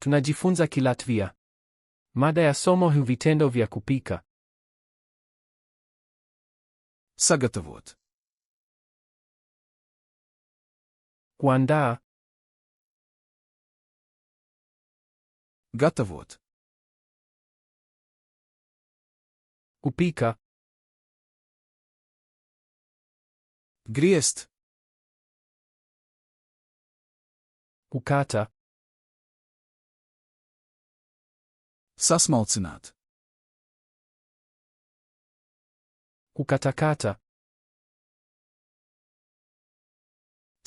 Tunajifunza Kilatvia. Mada ya somo hu vitendo vya kupika. Sagatavot. Kuandaa. Gatavot. Kupika. Griezt. Kukata. Sasmalcināt. Kukatakata.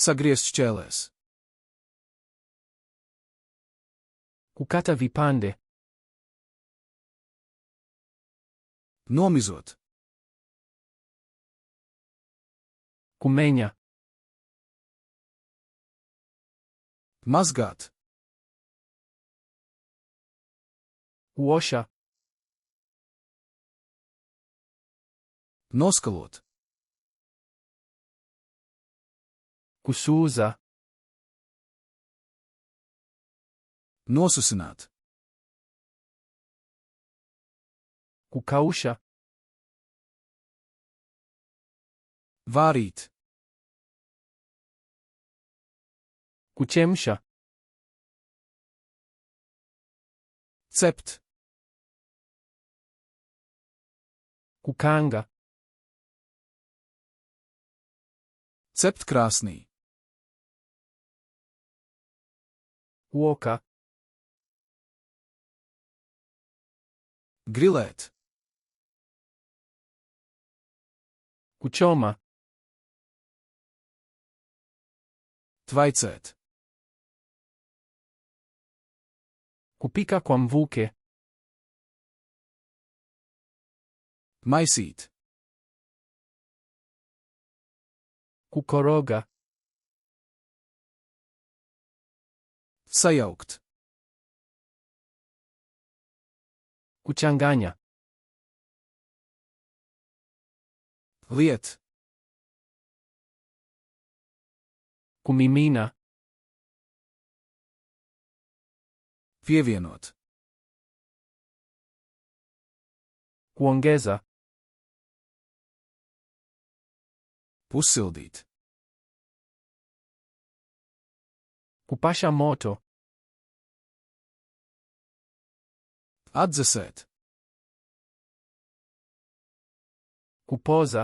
Sagriezt šķēlēs. Kukata vipande. Nomizot. Kumenya. Mazgāt. Kuosha. Noskalot. Kusuuza. Nosusināt. Kukausha. Vārīt. Kuchemsha. Cept. Kukaanga. Cept krāsnī. Kuoka. Grilēt. Kuchoma. Tvaicēt. Kupika kwa mvuke. Maisīt. Kukoroga. Sajaukt. Kuchanganya. Liet. Kumimina. Pievienot. Kuongeza. Uzsildīt. Kupasha moto. Atdzesēt. Kupoza.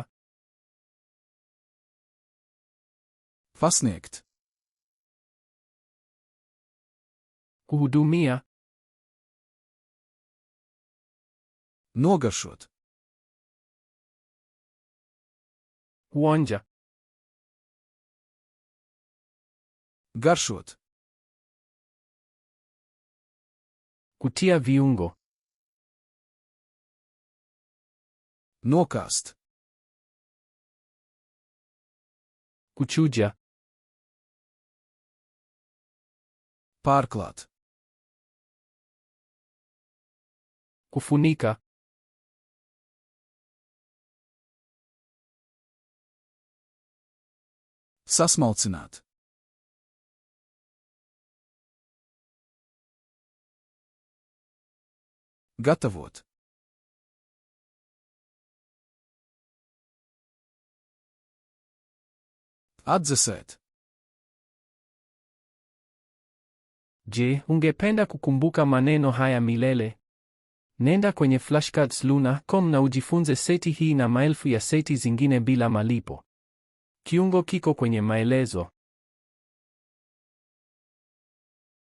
Pasniegt. Kuhudumia. Nogaršot. Kuonja. Garšot. Kutia viungo. Nokāst. Kuchuja. Pārklāt. Kufunika. Sasmalcināt. Gatavot. Atdzesēt. Je, ungependa kukumbuka maneno haya milele? Nenda kwenye flashcards.luna.com na ujifunze seti hii na maelfu ya seti zingine bila malipo. Kiungo kiko kwenye maelezo.